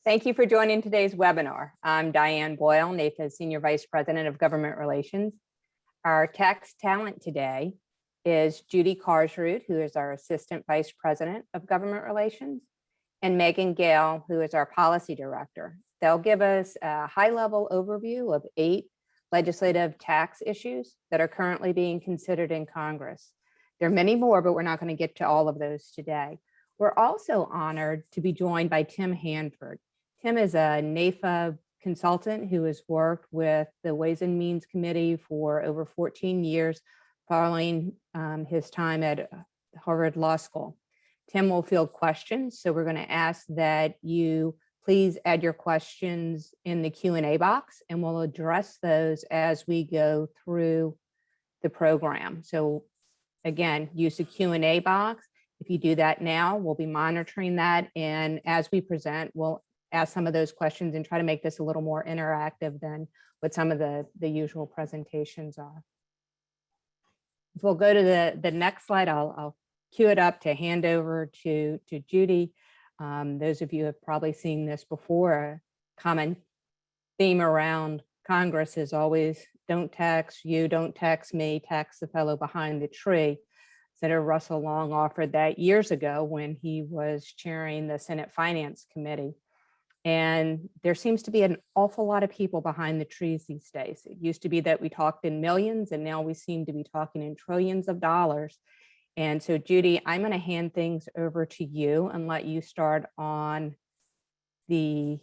Thank you for joining today's webinar. I'm Diane Boyle, NAFA's Senior Vice President of Government Relations. Our tax talent today is Judy Karsrud, who is our Assistant Vice President of Government Relations, and Megan Gale, who is our Policy Director. They'll give us a high-level overview of 8 legislative tax issues that are currently being considered in Congress. There are many more, but we're not going to get to all of those today. We're also honored to be joined by Tim Hanford. Tim is a NAFA consultant who has worked with the Ways and Means Committee for over 14 years following his time at Harvard Law School. Tim will field questions, so we're going to ask that you please add your questions in the Q&A box, and we'll address those as we go through the program. So again, use the Q&A box. If you do that now, we'll be monitoring that, and as we present, we'll ask some of those questions and try to make this a little more interactive than what some of the usual presentations are. If we'll go to the next slide, I'll cue it up to hand over to Judy. Those of you have probably seen this before. A common theme around Congress is always don't tax you, don't tax me, tax the fellow behind the tree. Senator Russell Long offered that years ago when he was chairing the Senate Finance Committee. And there seems to be an awful lot of people behind the trees these days. It used to be that we talked in millions, and now we seem to be talking in trillions of dollars. And so, Judy, I'm going to hand things over to you and let you start on the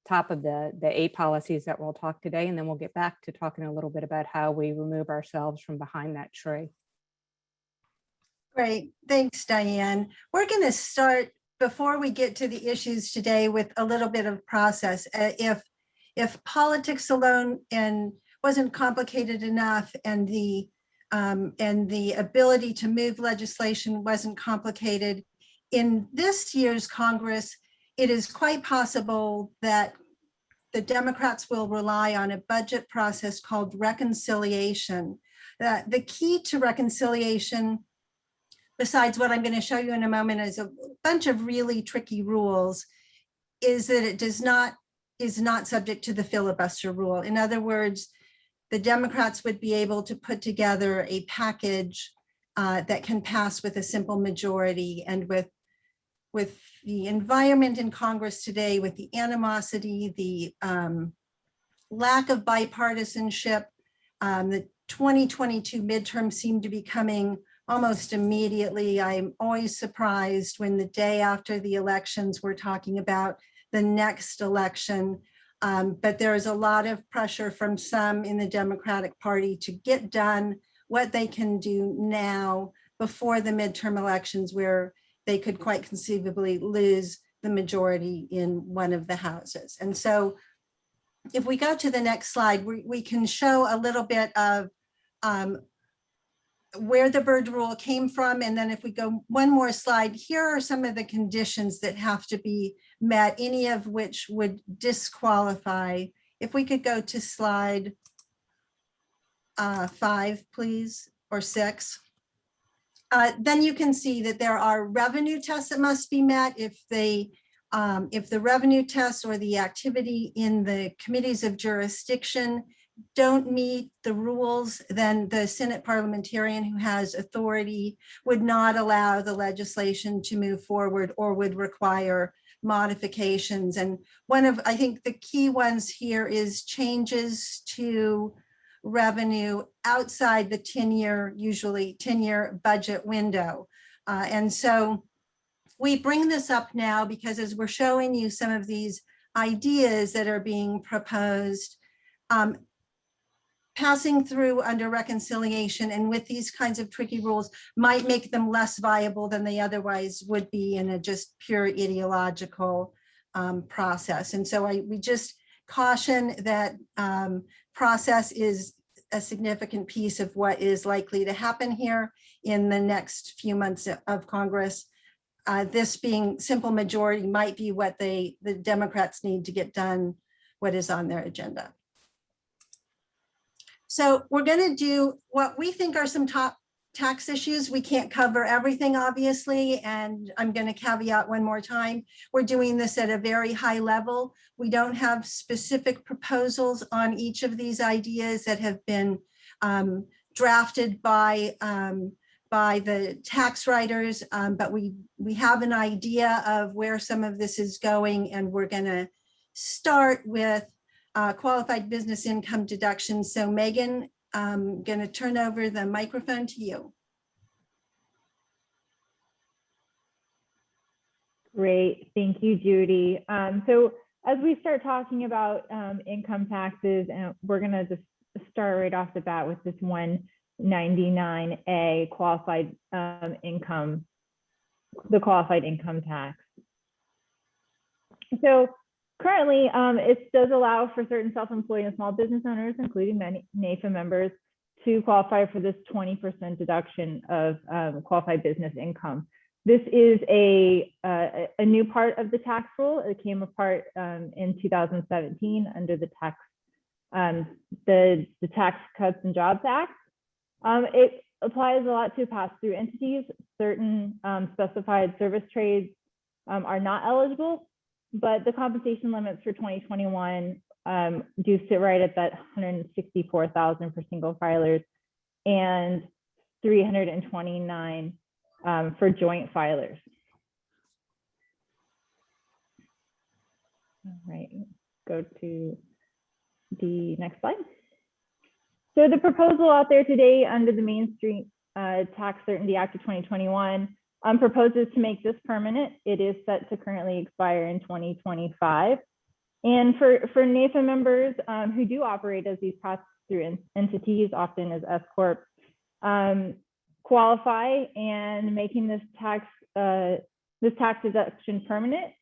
top of the 8 policies that we'll talk today, and then we'll get back to talking a little bit about how we remove ourselves from behind that tree. Great, thanks, Diane. We're going to start before we get to the issues today with a little bit of process. If politics alone wasn't complicated enough, and the ability to move legislation wasn't complicated, in this year's Congress, it is quite possible that the Democrats will rely on a budget process called reconciliation. The key to reconciliation, besides what I'm going to show you in a moment, is a bunch of really tricky rules, is that it is not subject to the filibuster rule. In other words, the Democrats would be able to put together a package that can pass with a simple majority. And with the environment in Congress today, with the animosity, the lack of bipartisanship, the 2022 midterms seem to be coming almost immediately. I'm always surprised when the day after the elections, we're talking about the next election. But there is a lot of pressure from some in the Democratic Party to get done what they can do now before the midterm elections, where they could quite conceivably lose the majority in one of the houses. And so if we go to the next slide, we can show a little bit of where the Byrd rule came from. And then if we go one more slide, here are some of the conditions that have to be met, any of which would disqualify. If we could go to slide 5, please, or 6. Then you can see that there are revenue tests that must be met. If the revenue tests or the activity in the committees of jurisdiction don't meet the rules, then the Senate parliamentarian who has authority would not allow the legislation to move forward or would require modifications. And one of, I think, the key ones here is changes to revenue outside the 10-year, usually 10-year budget window. And so we bring this up now because as we're showing you some of these ideas that are being proposed, passing through under reconciliation and with these kinds of tricky rules might make them less viable than they otherwise would be in a just pure ideological process. And so we just caution that process is a significant piece of what is likely to happen here in the next few months of Congress. This being simple majority might be what the Democrats need to get done what is on their agenda. So we're going to do what we think are some top tax issues. We can't cover everything, obviously, and I'm going to caveat one more time. We're doing this at a very high level. We don't have specific proposals on each of these ideas that have been drafted by the tax writers, but we have an idea of where some of this is going, and we're going to start with qualified business income deduction. So Megan, I'm going to turn over the microphone to you. Great, thank you, Judy. So as we start talking about income taxes, and we're going to just start right off the bat with this 199A qualified income, the qualified income tax. So currently, it does allow for certain self-employed and small business owners, including many NAFA members, to qualify for this 20% deduction of qualified business income. This is a new part of the tax rule. It came apart in 2017 under the Tax Cuts and Jobs Act. It applies a lot to pass-through entities. Certain specified service trades are not eligible, but the compensation limits for 2021 do sit right at that 164,000 for single filers and 329 for joint filers. All right, go to the next slide. So the proposal out there today under the Main Street Tax Certainty Act of 2021 proposes to make this permanent. It is set to currently expire in 2025. And for NAFA members who do operate as these pass-through entities, often as S Corp, qualify, and making this tax deduction permanent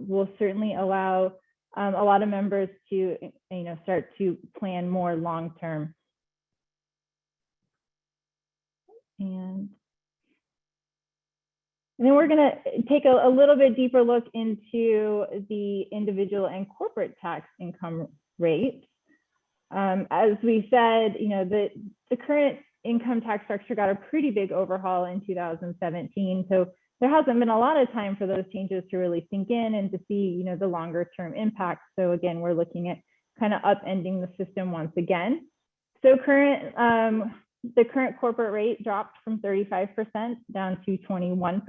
will certainly allow a lot of members to start to plan more long-term. And then we're going to take a little bit deeper look into the individual and corporate tax income rates. As we said, the current income tax structure got a pretty big overhaul in 2017. So there hasn't been a lot of time for those changes to really sink in and to see, the longer term impact. So again, we're looking at kind of upending the system once again. So the current corporate rate dropped from 35% down to 21%.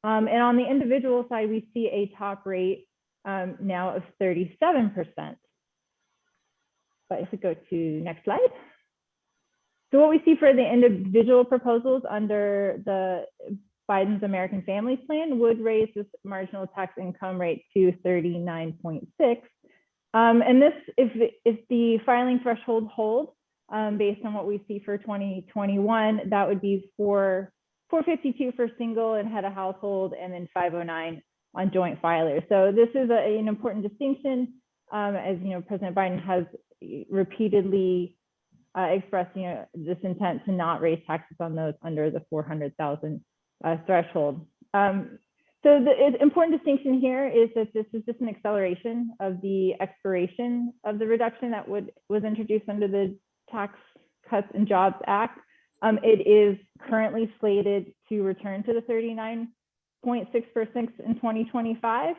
And on the individual side, we see a top rate now of 37%. But if we go to next slide. So what we see for the individual proposals under the Biden's American Families Plan would raise this marginal tax income rate to 39.6. And this, if the filing threshold holds, based on what we see for 2021, that would be 452 for single and head of household, and then 509 on joint filers. So this is an important distinction, as President Biden has repeatedly expressed this intent to not raise taxes on those under the 400,000 threshold. So the important distinction here is that this is just an acceleration of the expiration of the reduction that was introduced under the Tax Cuts and Jobs Act. It is currently slated to return to the 39.6% in 2025.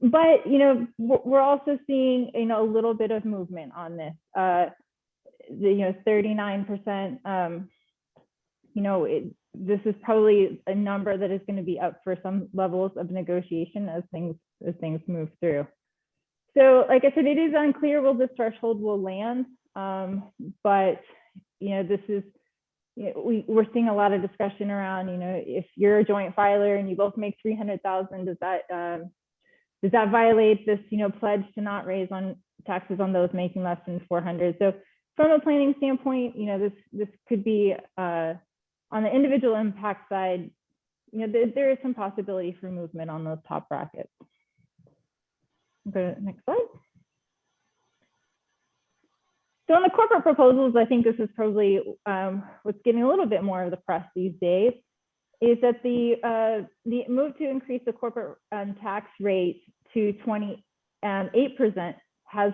But we're also seeing a little bit of movement on this. 39%. This is probably a number that is going to be up for some levels of negotiation as things move through. So, like I said, it is unclear where this threshold will land, but this is we're seeing a lot of discussion around if you're a joint filer and you both make 300,000, does that violate this pledge to not raise on taxes on those making less than 400? So from a planning standpoint, this could be on the individual impact side, there is some possibility for movement on those top brackets. Go to the next slide. So on the corporate proposals, I think this is probably what's getting a little bit more of the press these days, is that the move to increase the corporate tax rate to 28% has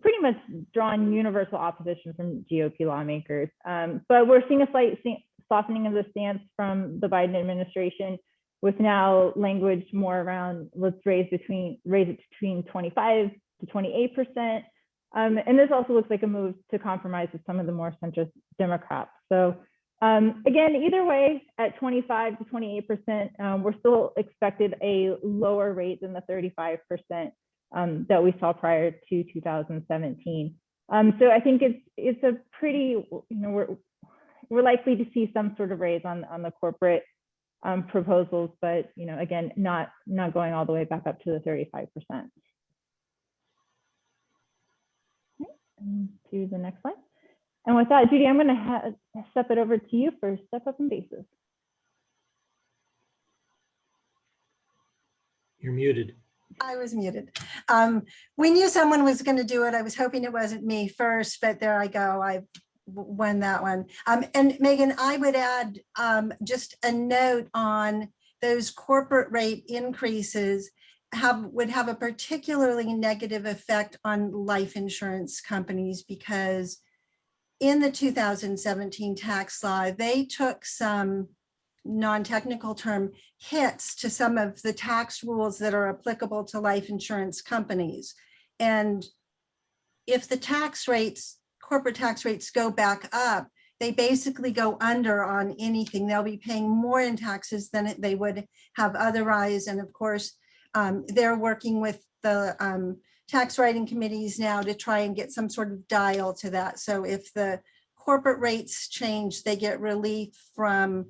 pretty much drawn universal opposition from GOP lawmakers. But we're seeing a slight softening of the stance from the Biden administration, with now language more around let's raise it between 25 to 28%. And this also looks like a move to compromise with some of the more centrist Democrats. So again, either way, at 25 to 28%, we're still expected a lower rate than the 35% that we saw prior to 2017. So I think it's a pretty, we're likely to see some sort of raise on the corporate proposals, but again, not going all the way back up to the 35%. To the next slide. And with that, Judy, I'm going to step it over to you for step up in basis. You're muted. I was muted. We knew someone was going to do it. I was hoping it wasn't me first, but there I go. I won that one. And Megan, I would add just a note on those corporate rate increases would have a particularly negative effect on life insurance companies, because in the 2017 tax law, they took some non-technical term hits to some of the tax rules that are applicable to life insurance companies. And if the corporate tax rates go back up, they basically go under on anything. They'll be paying more in taxes than they would have otherwise. And of course, they're working with the tax writing committees now to try and get some sort of dial to that. So if the corporate rates change, they get relief from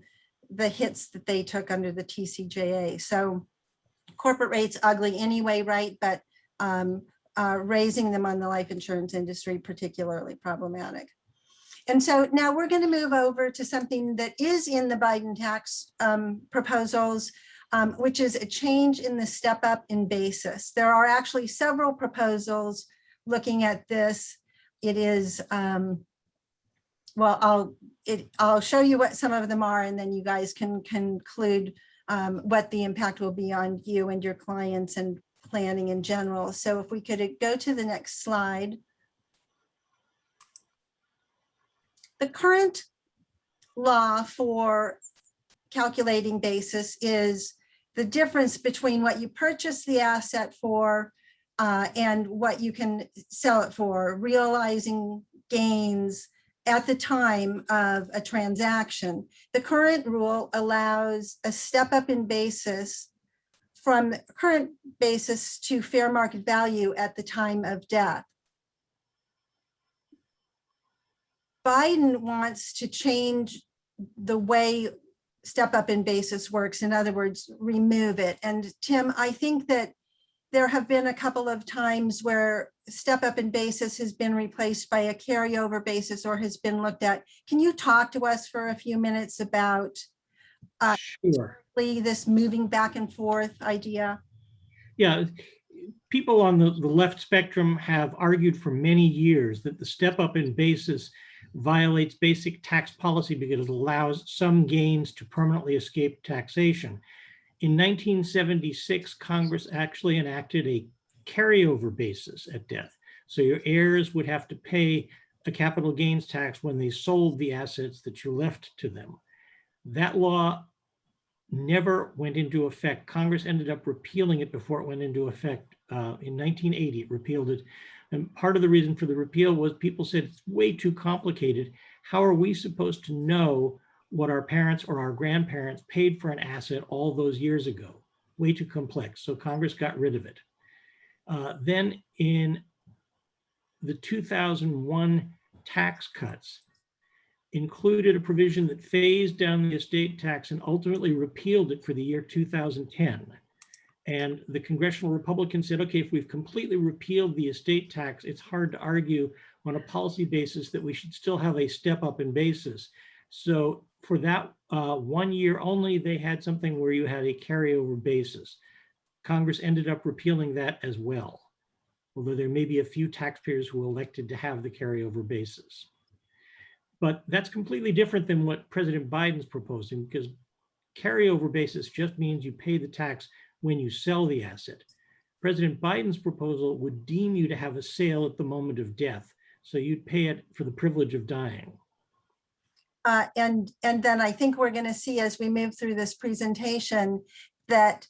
the hits that they took under the TCJA. So corporate rates ugly anyway, right? But raising them on the life insurance industry, particularly problematic. And so now we're going to move over to something that is in the Biden tax proposals, which is a change in the step up in basis. There are actually several proposals looking at this. It is, well, I'll show you what some of them are, and then you guys can conclude what the impact will be on you and your clients and planning in general. So if we could go to the next slide. The current law for calculating basis is the difference between what you purchase the asset for and what you can sell it for, realizing gains at the time of a transaction. The current rule allows a step up in basis from current basis to fair market value at the time of death. Biden wants to change the way step up in basis works. In other words, remove it. And Tim, I think that there have been a couple of times where step up in basis has been replaced by a carryover basis or has been looked at. Can you talk to us for a few minutes about Sure. this moving back and forth idea? Yeah, people on the left spectrum have argued for many years that the step up in basis violates basic tax policy because it allows some gains to permanently escape taxation. In 1976, Congress actually enacted a carryover basis at death. So your heirs would have to pay a capital gains tax when they sold the assets that you left to them. That law never went into effect. Congress ended up repealing it before it went into effect. In 1980, it repealed it. And part of the reason for the repeal was people said it's way too complicated. How are we supposed to know what our parents or our grandparents paid for an asset all those years ago? Way too complex. So Congress got rid of it. Then in the 2001 tax cuts, included a provision that phased down the estate tax and ultimately repealed it for the year 2010. And the congressional Republicans said, okay, if we've completely repealed the estate tax, it's hard to argue on a policy basis that we should still have a step up in basis. So for that 1 year only, they had something where you had a carryover basis. Congress ended up repealing that as well, although there may be a few taxpayers who elected to have the carryover basis. But that's completely different than what President Biden's proposing, because carryover basis just means you pay the tax when you sell the asset. President Biden's proposal would deem you to have a sale at the moment of death. So you'd pay it for the privilege of dying. And then I think we're going to see as we move through this presentation that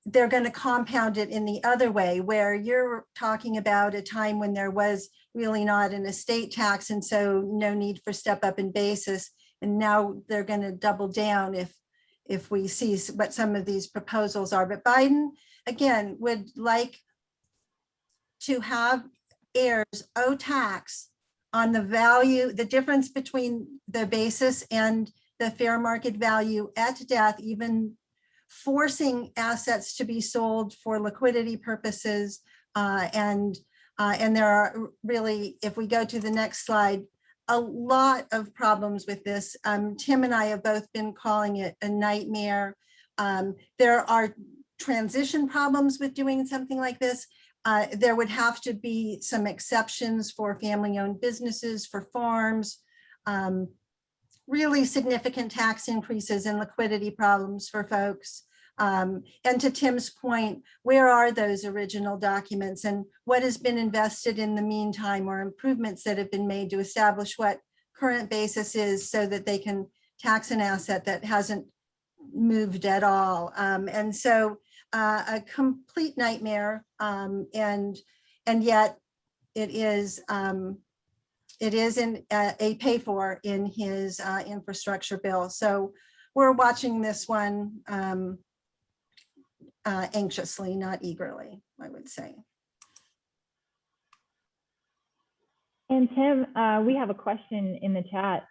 they're going to compound it in the other way, where you're talking about a time when there was really not an estate tax, and so no need for step up in basis. And now they're going to double down if we see what some of these proposals are. But Biden, again, would like to have heirs owe tax on the value, the difference between the basis and the fair market value at death, even forcing assets to be sold for liquidity purposes. And there are really, if we go to the next slide, a lot of problems with this. Tim and I have both been calling it a nightmare. There are transition problems with doing something like this. There would have to be some exceptions for family-owned businesses, for farms, really significant tax increases and liquidity problems for folks. And to Tim's point, where are those original documents and what has been invested in the meantime, or improvements that have been made to establish what current basis is so that they can tax an asset that hasn't moved at all. And so a complete nightmare, and yet it is a pay for in his infrastructure bill. So we're watching this one anxiously, not eagerly, I would say. And Tim, we have a question in the chat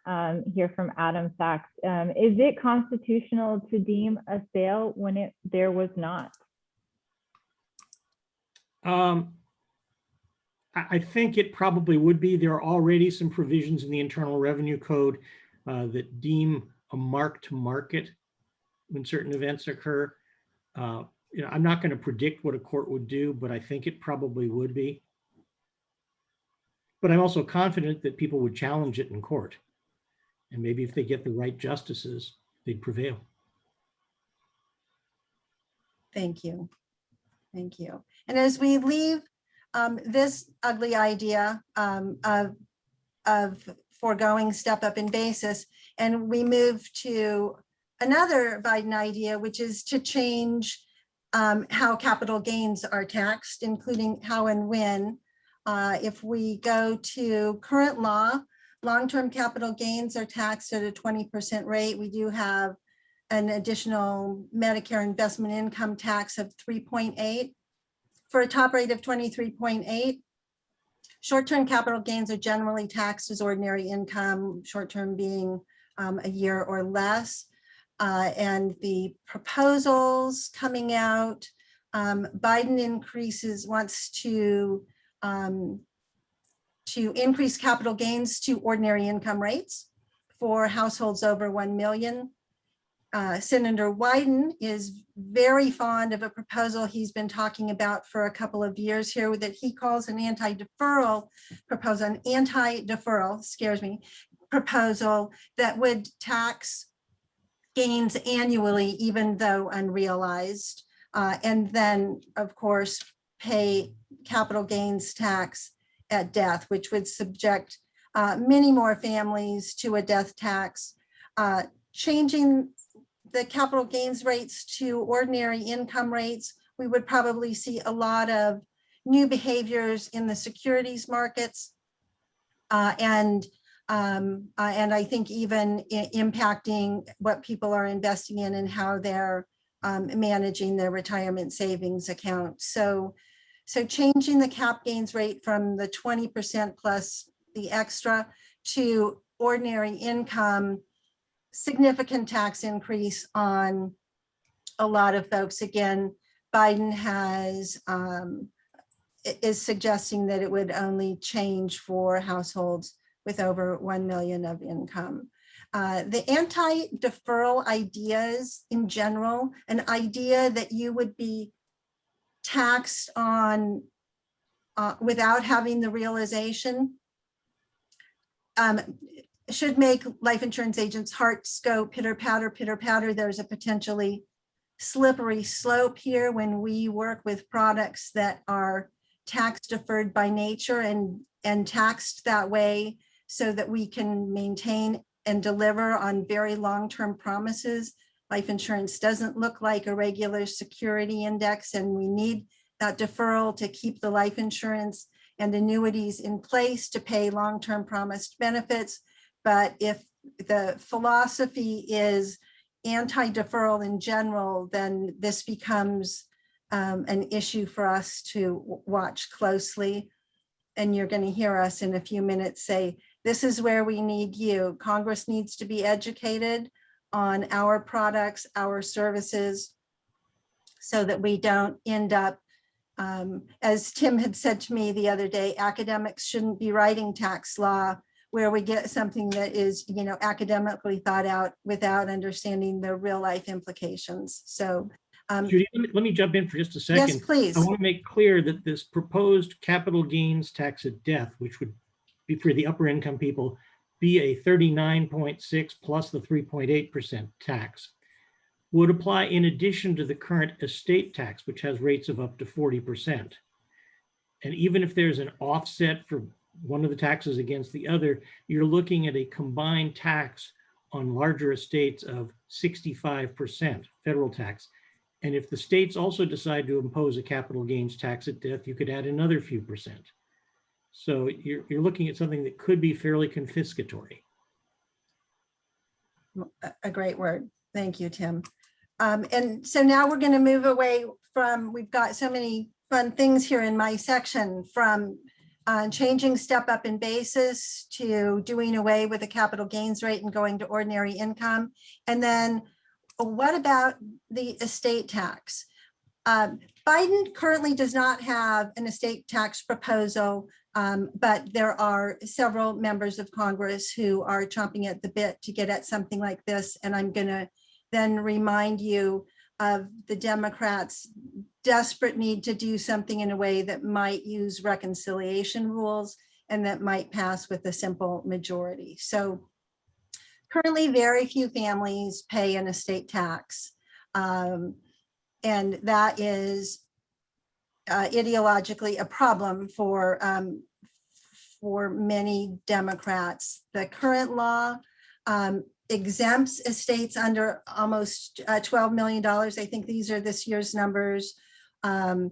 here from Adam Sachs. Is it constitutional to deem a sale when there was not? I think it probably would be. There are already some provisions in the Internal Revenue Code that deem a mark to market when certain events occur. I'm not going to predict what a court would do, but I think it probably would be. But I'm also confident that people would challenge it in court. And maybe if they get the right justices, they'd prevail. Thank you. Thank you. And as we leave this ugly idea of foregoing step up in basis, and we move to another Biden idea, which is to change how capital gains are taxed, including how and when. If we go to current law, long-term capital gains are taxed at a 20% rate. We do have an additional Medicare investment income tax of 3.8 for a top rate of 23.8. Short-term capital gains are generally taxed as ordinary income, short-term being a year or less. And the proposals coming out, Biden wants to increase capital gains to ordinary income rates for households over 1 million. Senator Wyden is very fond of a proposal he's been talking about for a couple of years here that he calls an anti-deferral proposal, an anti-deferral, scares me, proposal that would tax gains annually, even though unrealized, and then, of course, pay capital gains tax at death, which would subject many more families to a death tax. Changing the capital gains rates to ordinary income rates, we would probably see a lot of new behaviors in the securities markets, and I think even impacting what people are investing in and how they're managing their retirement savings account. So changing the cap gains rate from the 20% plus the extra to ordinary income, significant tax increase on a lot of folks. Again, Biden is suggesting that it would only change for households with over 1 million of income. The anti-deferral ideas in general, an idea that you would be taxed on without having the realization, should make life insurance agents' hearts go pitter patter, pitter patter. There's a potentially slippery slope here when we work with products that are tax deferred by nature and taxed that way so that we can maintain and deliver on very long-term promises. Life insurance doesn't look like a regular security index, and we need that deferral to keep the life insurance and annuities in place to pay long-term promised benefits. But if the philosophy is anti-deferral in general, then this becomes an issue for us to watch closely. And you're going to hear us in a few minutes say, this is where we need you. Congress needs to be educated on our products, our services, so that we don't end up, as Tim had said to me the other day, academics shouldn't be writing tax law where we get something that is, academically thought out without understanding the real life implications. So Judy, let me jump in for just a second. yes, please. I want to make clear that this proposed capital gains tax at death, which would be for the upper income people, be a 39.6 plus the 3.8% tax, would apply in addition to the current estate tax, which has rates of up to 40%. And even if there's an offset for one of the taxes against the other, you're looking at a combined tax on larger estates of 65% federal tax. And if the states also decide to impose a capital gains tax at death, you could add another few percent. So you're looking at something that could be fairly confiscatory. A great word. Thank you, Tim. And so now we're going to move away from, we've got so many fun things here in my section, from changing step up in basis to doing away with the capital gains rate and going to ordinary income. And then what about the estate tax? Biden currently does not have an estate tax proposal, but there are several members of Congress who are chomping at the bit to get at something like this. And I'm going to then remind you of the Democrats' desperate need to do something in a way that might use reconciliation rules and that might pass with a simple majority. So currently, very few families pay an estate tax. And that is ideologically a problem for many Democrats. The current law exempts estates under almost $12 million. I think these are this year's numbers. In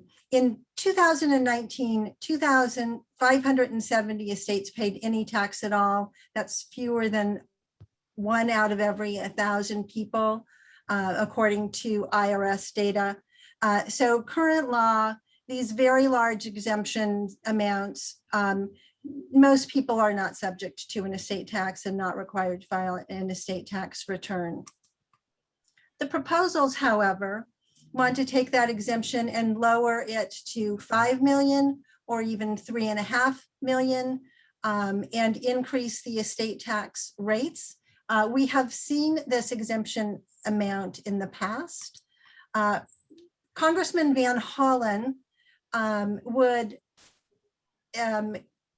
2019, 2,570 estates paid any tax at all. That's fewer than 1 out of every 1,000 people, according to IRS data. So current law, these very large exemption amounts, most people are not subject to an estate tax and not required to file an estate tax return. The proposals, however, want to take that exemption and lower it to 5 million or even 3.5 million, and increase the estate tax rates. We have seen this exemption amount in the past. Congressman Van Hollen would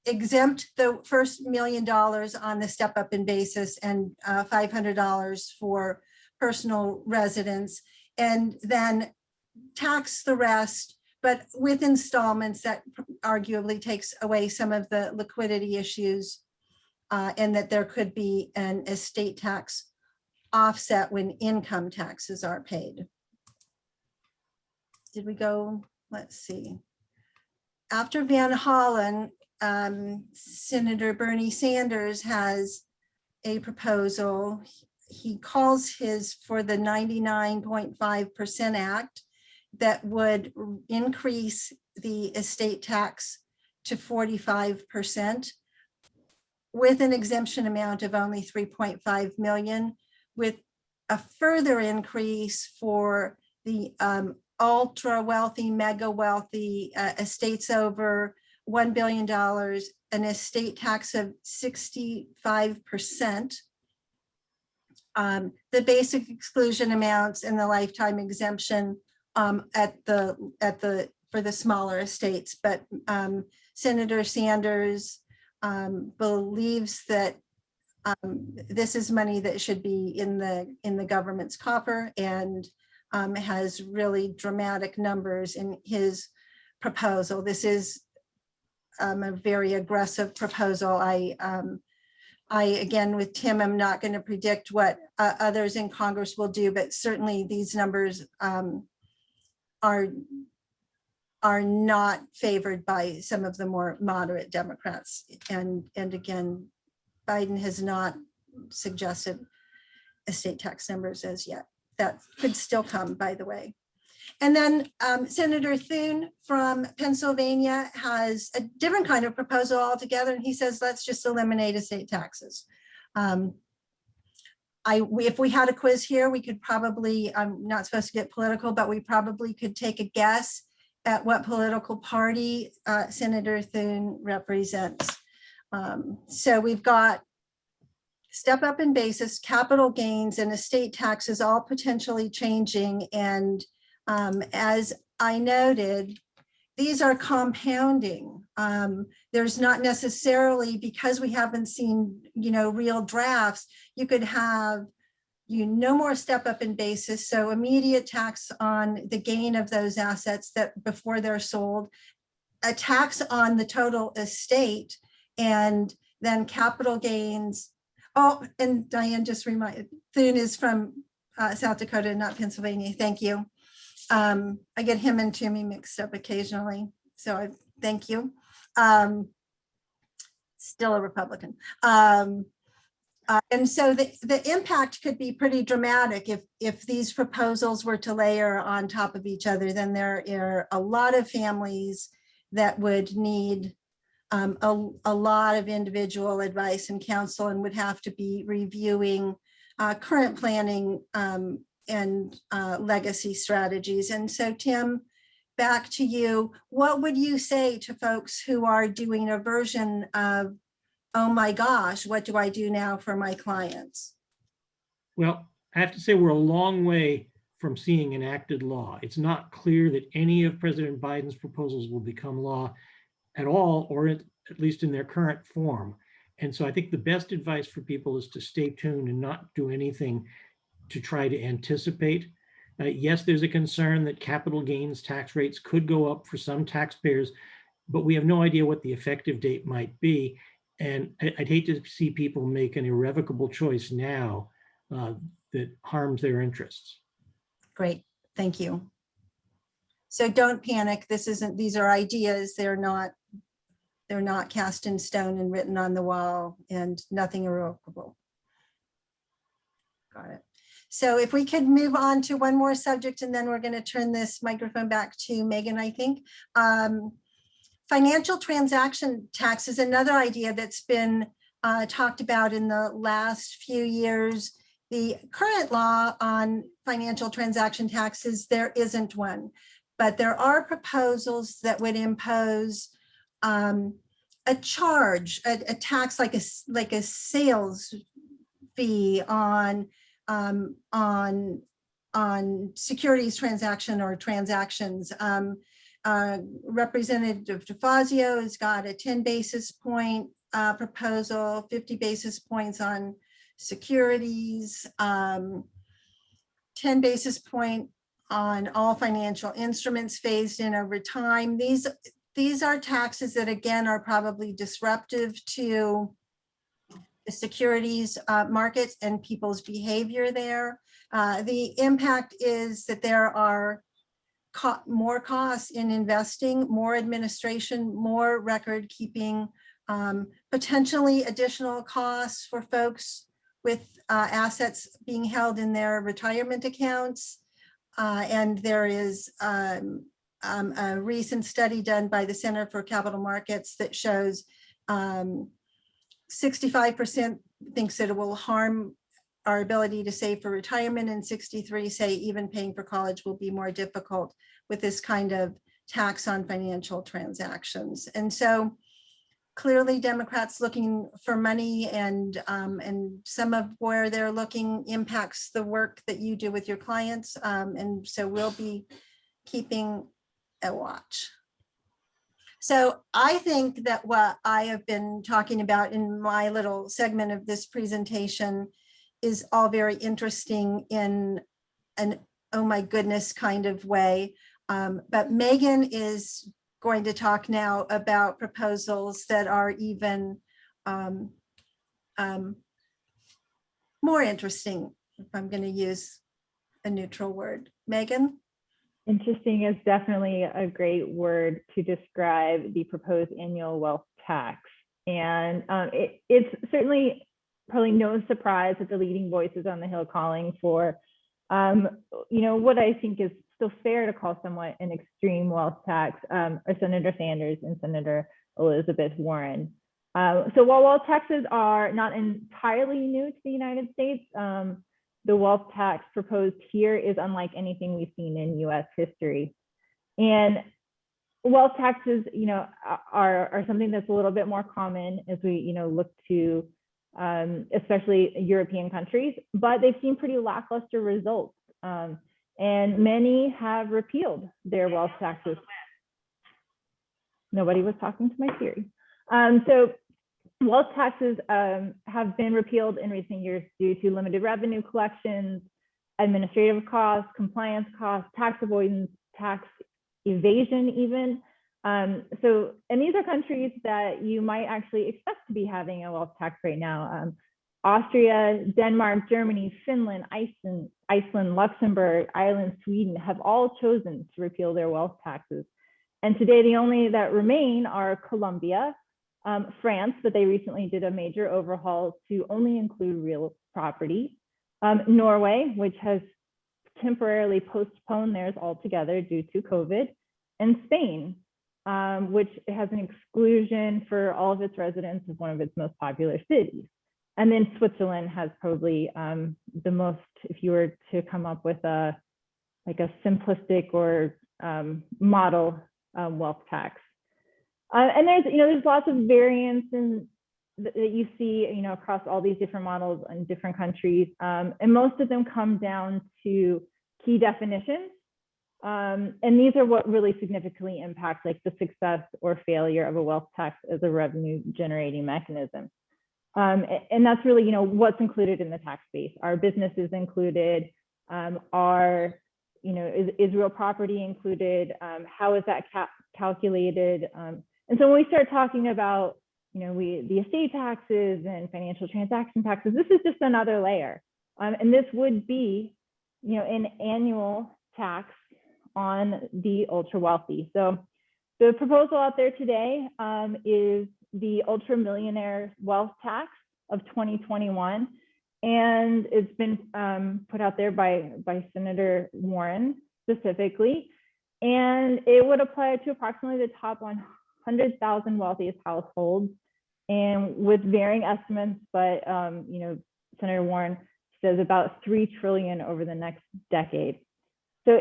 exempt the first $1 million on the step up in basis and $500 for personal residence, and then tax the rest, but with installments that arguably takes away some of the liquidity issues, and that there could be an estate tax offset when income taxes are paid. Did we go? Let's see. After Van Hollen, Senator Bernie Sanders has a proposal. He calls his for the 99.5% Act that would increase the estate tax to 45% with an exemption amount of only 3.5 million, with a further increase for the ultra wealthy, mega wealthy estates over $1 billion, an estate tax of 65%. The basic exclusion amounts and the lifetime exemption for the smaller estates, but Senator Sanders believes that this is money that should be in the government's coffer, and has really dramatic numbers in his proposal. This is a very aggressive proposal. I, again, with Tim, I'm not going to predict what others in Congress will do, but certainly these numbers are not favored by some of the more moderate Democrats. And again, Biden has not suggested estate tax numbers as yet. That could still come, by the way. And then Senator Thune from Pennsylvania has a different kind of proposal altogether. And he says, let's just eliminate estate taxes. If we had a quiz here, we could probably, I'm not supposed to get political, but we probably could take a guess at what political party Senator Thune represents. So we've got step up in basis, capital gains, and estate taxes all potentially changing. And as I noted, these are compounding. There's not necessarily, because we haven't seen, real drafts, you could have, no more step up in basis. So immediate tax on the gain of those assets that before they're sold, a tax on the total estate, and then capital gains. Oh, and Diane just reminded, Thune is from South Dakota, not Pennsylvania. Thank you. I get him and Jimmy mixed up occasionally. So thank you. Still a Republican. And so the impact could be pretty dramatic if these proposals were to layer on top of each other. Then there are a lot of families that would need a lot of individual advice and counsel, and would have to be reviewing current planning and legacy strategies. And so, Tim, back to you. What would you say to folks who are doing a version of, oh my gosh, what do I do now for my clients? Well, I have to say we're a long way from seeing enacted law. It's not clear that any of President Biden's proposals will become law at all, or at least in their current form. And so I think the best advice for people is to stay tuned and not do anything to try to anticipate. Yes, there's a concern that capital gains tax rates could go up for some taxpayers, but we have no idea what the effective date might be. And I'd hate to see people make an irrevocable choice now that harms their interests. Great, thank you. So don't panic. These are ideas. They're not cast in stone and written on the wall, and nothing irrevocable. Got it. So if we could move on to one more subject, and then we're going to turn this microphone back to Megan, I think. Financial transaction tax is another idea that's been talked about in the last few years. The current law on financial transaction taxes, there isn't one, but there are proposals that would impose a charge, a tax like a sales fee on securities transaction or transactions. Representative DeFazio has got a 10 basis point proposal, 50 basis points on securities, 10 basis point on all financial instruments phased in over time. These are taxes that, again, are probably disruptive to the securities markets and people's behavior there. The impact is that there are more costs in investing, more administration, more record keeping, potentially additional costs for folks with assets being held in their retirement accounts. And there is a recent study done by the Center for Capital Markets that shows 65% thinks that it will harm our ability to save for retirement, and 63 say even paying for college will be more difficult with this kind of tax on financial transactions. And so clearly Democrats looking for money, and some of where they're looking impacts the work that you do with your clients. And so we'll be keeping a watch. So I think that what I have been talking about in my little segment of this presentation is all very interesting in oh my goodness kind of way. But Megan is going to talk now about proposals that are even more interesting, if I'm going to use a neutral word. Megan? Interesting is definitely a great word to describe the proposed annual wealth tax. And it's certainly probably no surprise that the leading voices on the Hill calling for, what I think is still fair to call somewhat an extreme wealth tax are Senator Sanders and Senator Elizabeth Warren. So while wealth taxes are not entirely new to the United States, the wealth tax proposed here is unlike anything we've seen in US history. And wealth taxes, are something that's a little bit more common as we, look to especially European countries, but they've seen pretty lackluster results. And many have repealed their wealth taxes. Nobody was talking to my Siri. So wealth taxes have been repealed in recent years due to limited revenue collections, administrative costs, compliance costs, tax avoidance, tax evasion even. And these are countries that you might actually expect to be having a wealth tax right now. Austria, Denmark, Germany, Finland, Iceland, Luxembourg, Ireland, Sweden have all chosen to repeal their wealth taxes. And today the only that remain are Colombia, France, but they recently did a major overhaul to only include real property. Norway, which has temporarily postponed theirs altogether due to COVID, and Spain, which has an exclusion for all of its residents of one of its most popular cities. And then Switzerland has probably the most, if you were to come up with a simplistic or model wealth tax. And there's lots of variance that you see, across all these different models in different countries. And most of them come down to key definitions. And these are what really significantly impact the success or failure of a wealth tax as a revenue generating mechanism. And that's really, what's included in the tax base. Are businesses included? Is real property included? How is that calculated? And so when we start talking about, the estate taxes and financial transaction taxes, this is just another layer. And this would be, an annual tax on the ultra wealthy. So the proposal out there today is the ultra millionaire wealth tax of 2021. And it's been put out there by Senator Warren specifically. And it would apply to approximately the top 100,000 wealthiest households, and with varying estimates, but Senator Warren says about $3 trillion over the next decade. So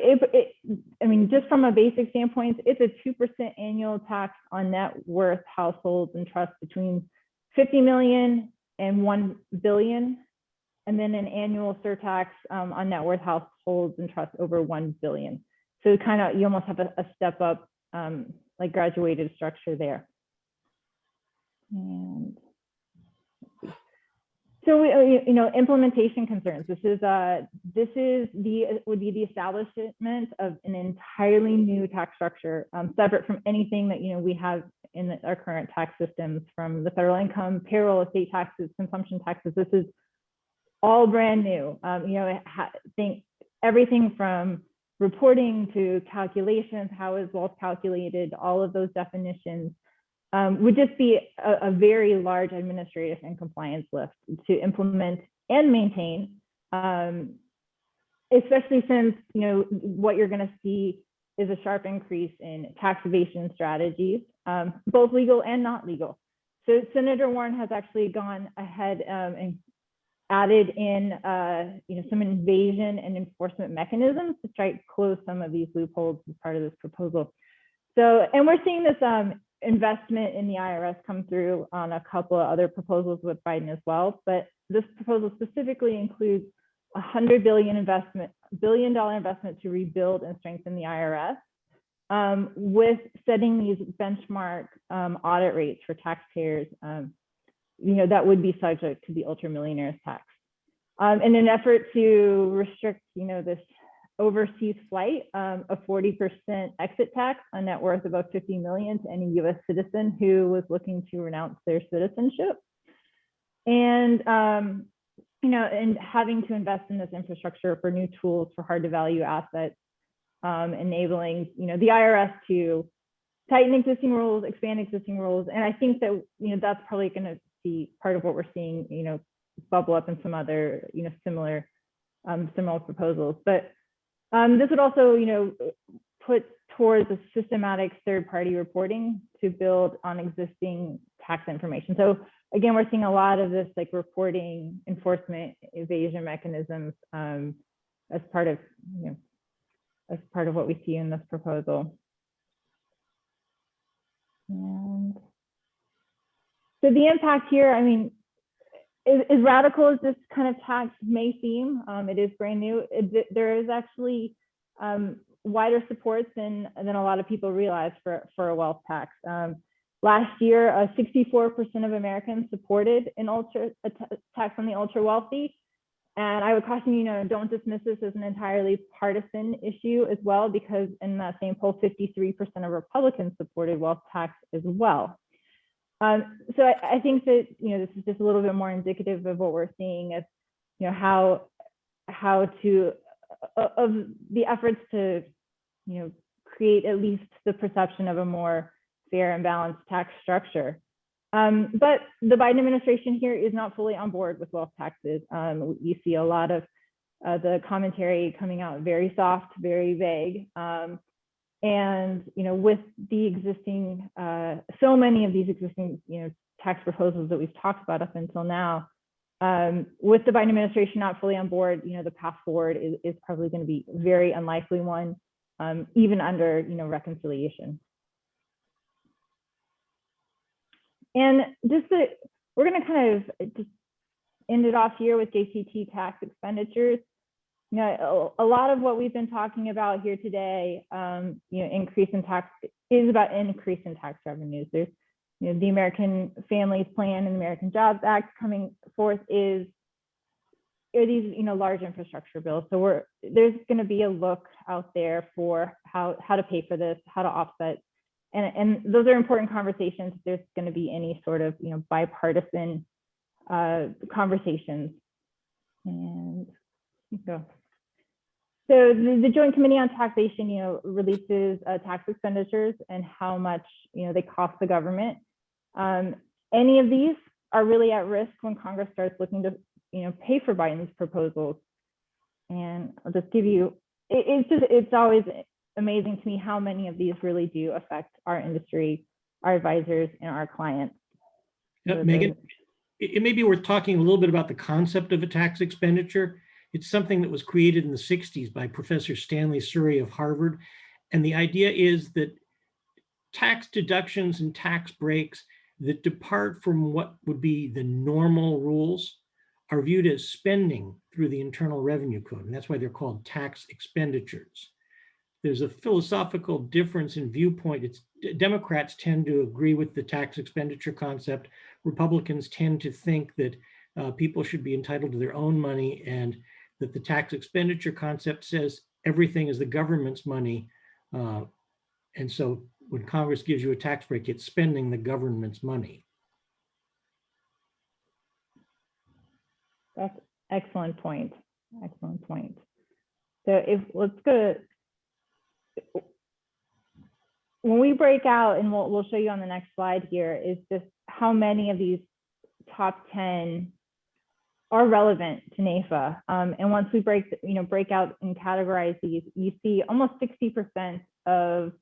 just from a basic standpoint, it's a 2% annual tax on net worth households and trusts between 50 million and 1 billion, and then an annual surtax on net worth households and trusts over 1 billion. So you almost have a step up, graduated structure there. And so implementation concerns. This would be the establishment of an entirely new tax structure, separate from anything that we have in our current tax systems, from the federal income, payroll, estate taxes, consumption taxes. This is all brand new. Think everything from reporting to calculations, how is wealth calculated, all of those definitions. Would just be a very large administrative and compliance lift to implement and maintain, especially since what you're going to see is a sharp increase in tax evasion strategies, both legal and not legal. So Senator Warren has actually gone ahead and added in some evasion and enforcement mechanisms to try to close some of these loopholes as part of this proposal. So, and we're seeing this investment in the IRS come through on a couple of other proposals with Biden as well, but this proposal specifically includes $100 billion investment to rebuild and strengthen the IRS, with setting these benchmark audit rates for taxpayers, that would be subject to the ultra millionaires tax. In an effort to restrict, this overseas flight, a 40% exit tax on net worth above 50 million to any US citizen who was looking to renounce their citizenship. And, and having to invest in this infrastructure for new tools for hard to value assets, enabling, the IRS to tighten existing rules, expand existing rules. And I think that, that's probably going to be part of what we're seeing, bubble up in some other, similar proposals. But this would also, put towards a systematic third-party reporting to build on existing tax information. So again, we're seeing a lot of this like reporting, enforcement, evasion mechanisms as part of, as part of what we see in this proposal. And so the impact here, I mean, as radical as this kind of tax may seem, it is brand new. There is actually wider support than a lot of people realize for a wealth tax. Last year, 64% of Americans supported a tax on the ultra wealthy. And I would caution you, don't dismiss this as an entirely partisan issue as well, because in that same poll, 53% of Republicans supported wealth tax as well. So I think that, this is just a little bit more indicative of what we're seeing as, how to, of the efforts to, create at least the perception of a more fair and balanced tax structure. But the Biden administration here is not fully on board with wealth taxes. You see a lot of the commentary coming out very soft, very vague. And, with the existing, so many of these existing, tax proposals that we've talked about up until now, with the Biden administration not fully on board, the path forward is probably going to be a very unlikely one, even under, reconciliation. And we're going to kind of just end it off here with JCT tax expenditures. A lot of what we've been talking about here today, increase in tax is about increase in tax revenues. There's, the American Families Plan and the American Jobs Act coming forth are these, large infrastructure bills. So there's going to be a look out there for how to pay for this, how to offset. And those are important conversations. There's going to be any sort of, bipartisan conversations. And go. So the Joint Committee on Taxation, releases tax expenditures and how much, they cost the government. Any of these are really at risk when Congress starts looking to, pay for Biden's proposals. And I'll just give you, it's always amazing to me how many of these really do affect our industry, our advisors, and our clients. Megan, it may be worth talking a little bit about the concept of a tax expenditure. It's something that was created in the 60s by Professor Stanley Surrey of Harvard. And the idea is that tax deductions and tax breaks that depart from what would be the normal rules are viewed as spending through the Internal Revenue Code. And that's why they're called tax expenditures. There's a philosophical difference in viewpoint. Democrats tend to agree with the tax expenditure concept. Republicans tend to think that people should be entitled to their own money, and that the tax expenditure concept says everything is the government's money. And so when Congress gives you a tax break, it's spending the government's money. That's excellent point. Excellent point. So let's go. When we break out, and we'll show you on the next slide here, is just how many of these top 10 are relevant to NAIFA. And once we break out and categorize these, you see almost 60% of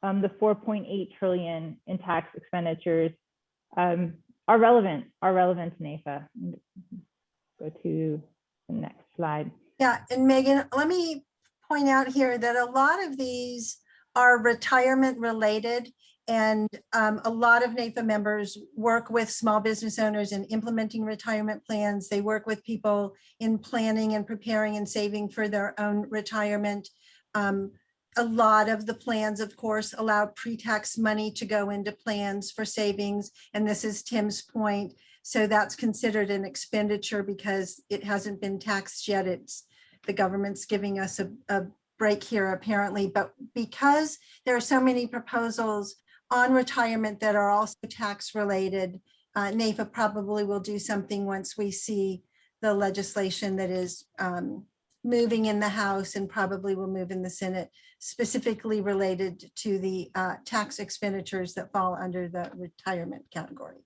the 4.8 trillion in tax expenditures are relevant to NAIFA. Go to the next slide. Yeah, and Megan, let me point out here that a lot of these are retirement related, and a lot of NAIFA members work with small business owners in implementing retirement plans. They work with people in planning and preparing and saving for their own retirement. A lot of the plans, of course, allow pre-tax money to go into plans for savings. And this is Tim's point. So that's considered an expenditure because it hasn't been taxed yet. It's the government's giving us a break here apparently, but because there are so many proposals on retirement that are also tax related, NAFA probably will do something once we see the legislation that is moving in the House and probably will move in the Senate, specifically related to the tax expenditures that fall under the retirement category.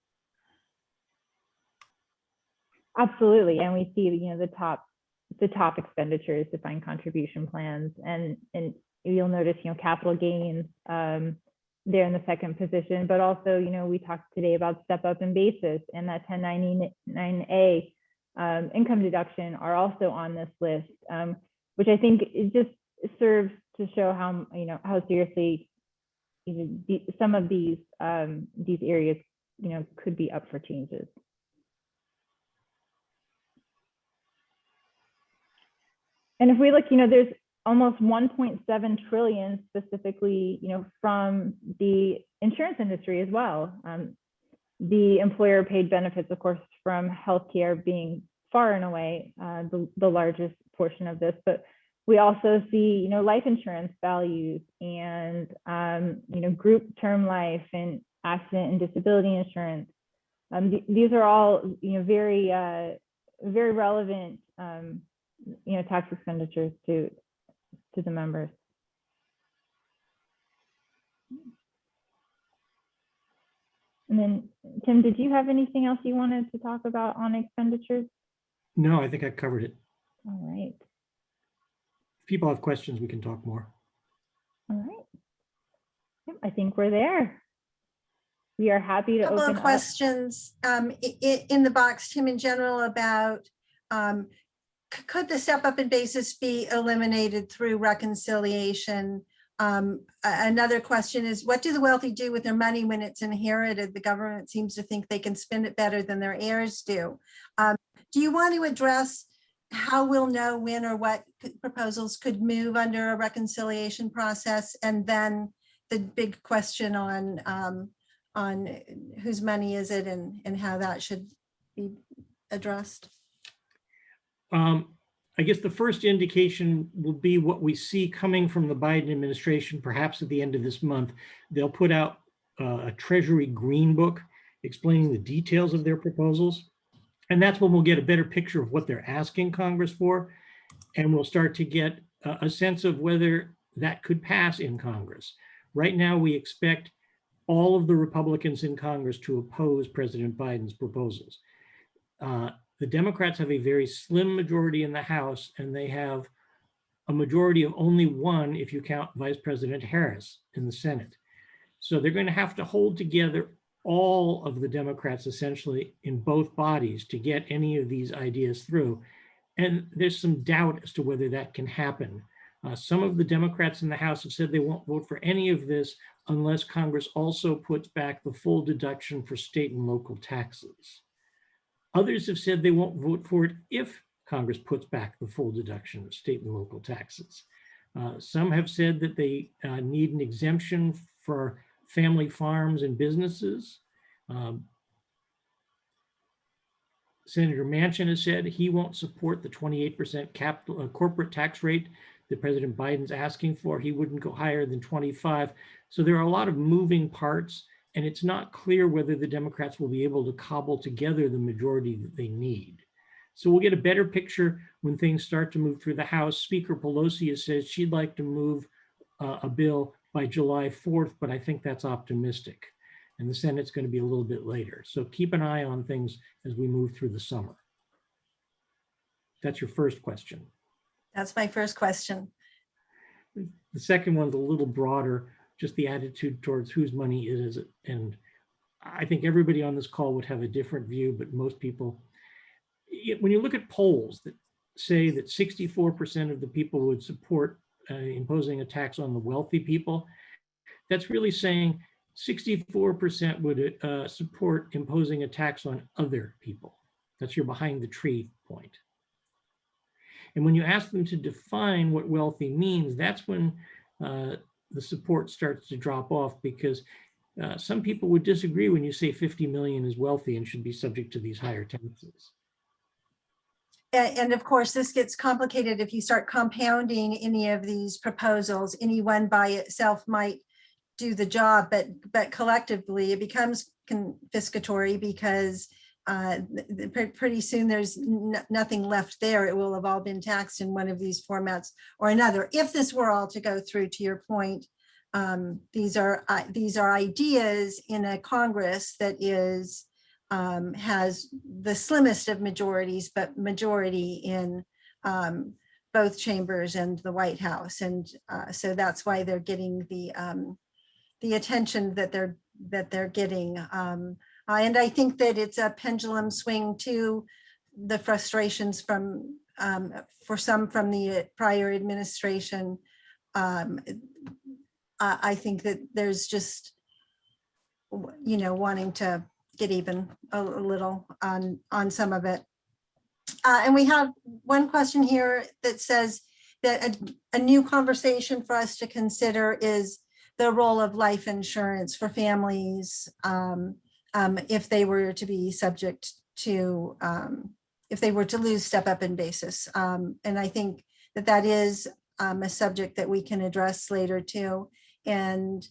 Absolutely, and we see, you know, the top expenditures, defined contribution plans, and you'll notice, you know, capital gains there in the second position, but also, you know, we talked today about step up in basis and that 1099A income deduction are also on this list, which I think it just serves to show how, you know, how seriously some of these areas, you know, could be up for changes. And if we look, you know, there's almost 1.7 trillion specifically, you know, from the insurance industry as well. The employer paid benefits, of course, from healthcare being far and away the largest portion of this, but we also see, you know, life insurance values and, you know, group term life and accident and disability insurance. These are all, you know, very relevant, you know, tax expenditures to the members. And then, Tim, did you have anything else you wanted to talk about on expenditures? No, I think I covered it. All right. If people have questions, we can talk more. All right. Yep, I think we're there. We are happy to Couple open of questions in the box, Tim, in general about could the step up in basis be eliminated through reconciliation? Another question is, what do the wealthy do with their money when it's inherited? The government seems to think they can spend it better than their heirs do. Do you want to address how we'll know when or what proposals could move under a reconciliation process? And then the big question on whose money is it and how that should be addressed? I guess the first indication will be what we see coming from the Biden administration, perhaps at the end of this month. They'll put out a Treasury Green Book explaining the details of their proposals. And that's when we'll get a better picture of what they're asking Congress for. And we'll start to get a sense of whether that could pass in Congress. Right now, we expect all of the Republicans in Congress to oppose President Biden's proposals. The Democrats have a very slim majority in the House, and they have a majority of only one if you count Vice President Harris in the Senate. So they're going to have to hold together all of the Democrats essentially in both bodies to get any of these ideas through. And there's some doubt as to whether that can happen. Some of the Democrats in the House have said they won't vote for any of this unless Congress also puts back the full deduction for state and local taxes. Others have said they won't vote for it if Congress puts back the full deduction of state and local taxes. Some have said that they need an exemption for family farms and businesses. Senator Manchin has said he won't support the 28% corporate tax rate that President Biden's asking for. He wouldn't go higher than 25. So there are a lot of moving parts, and it's not clear whether the Democrats will be able to cobble together the majority that they need. So we'll get a better picture when things start to move through the House. Speaker Pelosi has said she'd like to move a bill by July 4th, but I think that's optimistic. And the Senate's going to be a little bit later. So keep an eye on things as we move through the summer. That's your first question. That's my first question. The second one's a little broader, just the attitude towards whose money it is. And I think everybody on this call would have a different view, but most people, when you look at polls that say that 64% of the people would support imposing a tax on the wealthy people, that's really saying 64% would support imposing a tax on other people. That's your behind the tree point. And when you ask them to define what wealthy means, that's when the support starts to drop off, because some people would disagree when you say 50 million is wealthy and should be subject to these higher taxes. And of course, this gets complicated if you start compounding any of these proposals. Any one by itself might do the job, but collectively it becomes confiscatory because pretty soon there's nothing left there. It will have all been taxed in one of these formats or another. If this were all to go through, to your point, these are ideas in a Congress that is has the slimmest of majorities, but majority in both chambers and the White House, and so that's why they're getting the attention that they're getting. And I think that it's a pendulum swing to the frustrations from for some from the prior administration. I think that there's just, wanting to get even a little on some of it. And we have one question here that says that a new conversation for us to consider is the role of life insurance for families if they were to be subject to, if they were to lose step up in basis. And I think that is a subject that we can address later too. And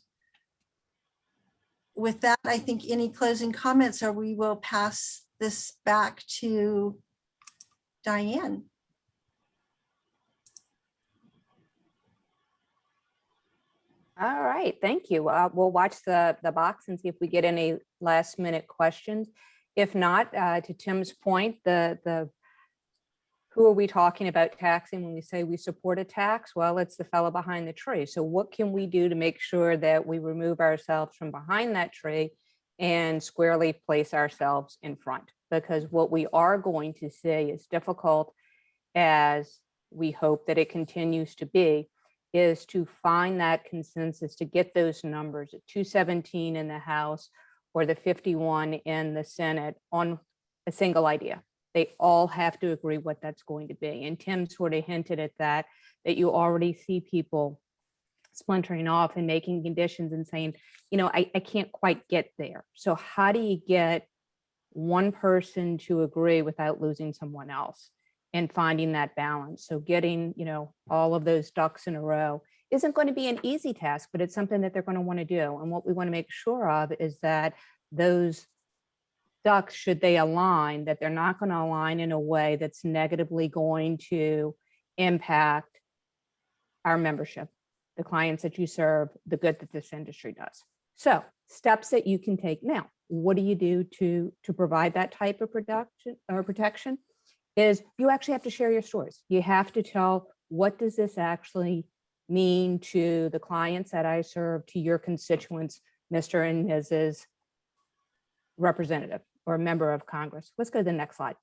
with that, I think any closing comments, or we will pass this back to Diane. All right, thank you. We'll watch the box and see if we get any last minute questions. If not, to Tim's point, who are we talking about taxing when we say we support a tax? Well, it's the fellow behind the tree. So what can we do to make sure that we remove ourselves from behind that tree and squarely place ourselves in front? Because what we are going to see, as difficult as we hope that it continues to be, is to find that consensus to get those numbers at 217 in the House or the 51 in the Senate on a single idea. They all have to agree what that's going to be. And Tim sort of hinted at that you already see people splintering off and making conditions and saying, I can't quite get there. So how do you get one person to agree without losing someone else and finding that balance? So getting, all of those ducks in a row isn't going to be an easy task, but it's something that they're going to want to do. And what we want to make sure of is that those ducks, should they align, that they're not going to align in a way that's negatively going to impact our membership, the clients that you serve, the good that this industry does. So steps that you can take now. What do you do to provide that type of production or protection? Is you actually have to share your stories. You have to tell, what does this actually mean to the clients that I serve, to your constituents, Mr. and Mrs. Representative or a member of Congress. Let's go to the next slide.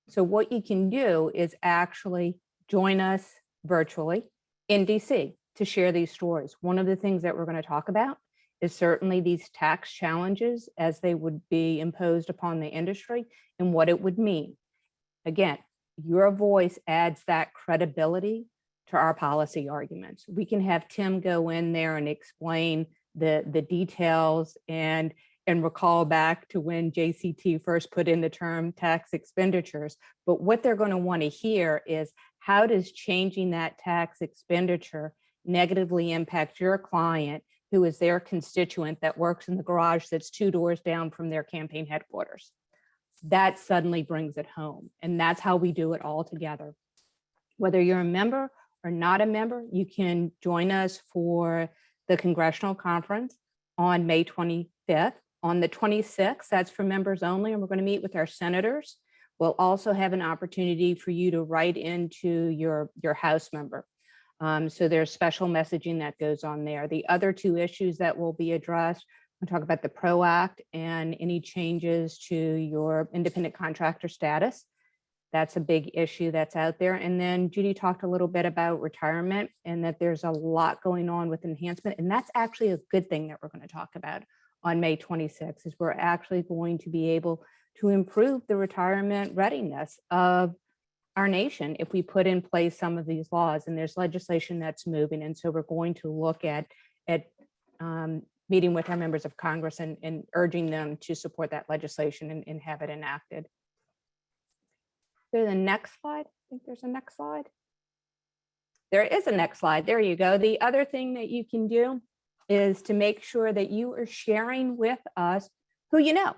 So what you can do is actually join us virtually in DC to share these stories. One of the things that we're going to talk about is certainly these tax challenges as they would be imposed upon the industry and what it would mean. Again, your voice adds that credibility to our policy arguments. We can have Tim go in there and explain the details and recall back to when JCT first put in the term tax expenditures. But what they're going to want to hear is, how does changing that tax expenditure negatively impact your client, who is their constituent that works in the garage that's 2 doors down from their campaign headquarters? That suddenly brings it home. And that's how we do it all together. Whether you're a member or not a member, you can join us for the congressional conference on May 25th. On the 26th, that's for members only, and we're going to meet with our senators. We'll also have an opportunity for you to write into your House member. So there's special messaging that goes on there. The other 2 issues that will be addressed, we'll talk about the PRO Act and any changes to your independent contractor status. That's a big issue that's out there. And then Judy talked a little bit about retirement and that there's a lot going on with enhancement. And that's actually a good thing that we're going to talk about on May 26th, is we're actually going to be able to improve the retirement readiness of our nation if we put in place some of these laws. And there's legislation that's moving. And so we're going to look at meeting with our members of Congress and urging them to support that legislation and have it enacted. Go to the next slide. I think there's a next slide. There is a next slide. There you go. The other thing that you can do is to make sure that you are sharing with us who you know.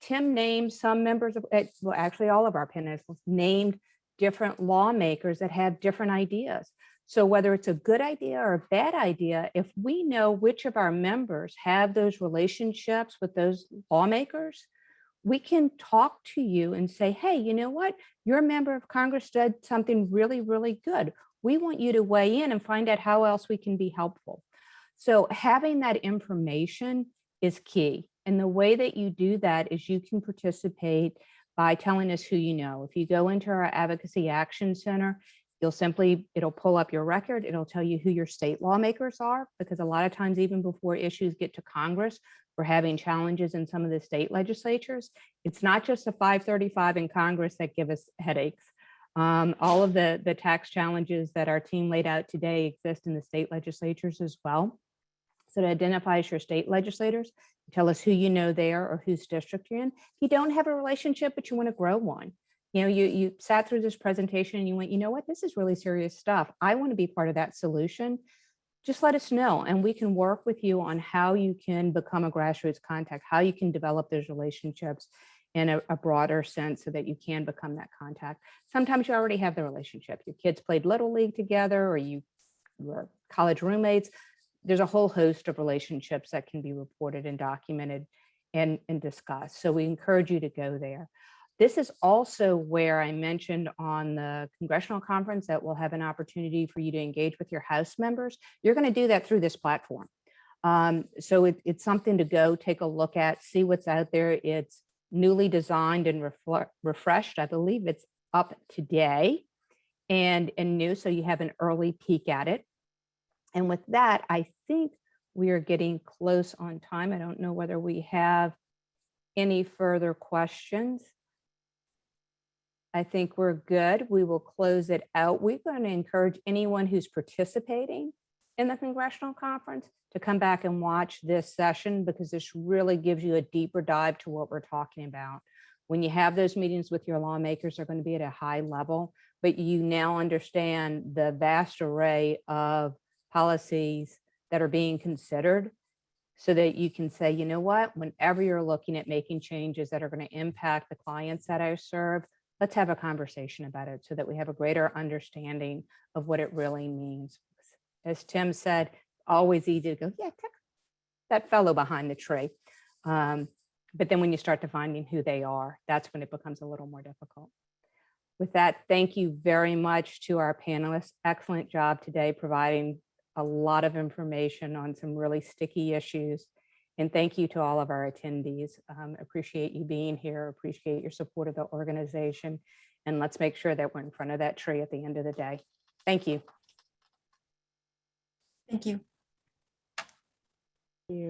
Tim named some members of, well, actually all of our panelists named different lawmakers that have different ideas. So whether it's a good idea or a bad idea, if we know which of our members have those relationships with those lawmakers, we can talk to you and say, hey, you know what? Your member of Congress did something really, really good. We want you to weigh in and find out how else we can be helpful. So having that information is key. And the way that you do that is you can participate by telling us who you know. If you go into our Advocacy Action Center, it'll pull up your record. It'll tell you who your state lawmakers are, because a lot of times, even before issues get to Congress, we're having challenges in some of the state legislatures. It's not just the 535 in Congress that give us headaches. All of the tax challenges that our team laid out today exist in the state legislatures as well. So it identifies your state legislators, tell us who you know there or whose district you're in. If you don't have a relationship, but you want to grow one, you sat through this presentation and you went, you know what, this is really serious stuff. I want to be part of that solution. Just let us know, and we can work with you on how you can become a grassroots contact, how you can develop those relationships in a broader sense so that you can become that contact. Sometimes you already have the relationship. Your kids played Little League together, or you were college roommates. There's a whole host of relationships that can be reported and documented and discussed. So we encourage you to go there. This is also where I mentioned on the congressional conference that we'll have an opportunity for you to engage with your House members. You're going to do that through this platform. So it's something to go take a look at, see what's out there. It's newly designed and refreshed. I believe it's up today and new, so you have an early peek at it. And with that, I think we are getting close on time. I don't know whether we have any further questions. I think we're good. We will close it out. We're going to encourage anyone who's participating in the congressional conference to come back and watch this session, because this really gives you a deeper dive to what we're talking about. When you have those meetings with your lawmakers, they're going to be at a high level, but you now understand the vast array of policies that are being considered, so that you can say, you know what, whenever you're looking at making changes that are going to impact the clients that I serve, let's have a conversation about it so that we have a greater understanding of what it really means. As Tim said, always easy to go, yeah, that fellow behind the tree. But then when you start defining who they are, that's when it becomes a little more difficult. With that, thank you very much to our panelists. Excellent job today, providing a lot of information on some really sticky issues. And thank you to all of our attendees. Appreciate you being here, appreciate your support of the organization. And let's make sure that we're in front of that tree at the end of the day. Thank you. Thank you.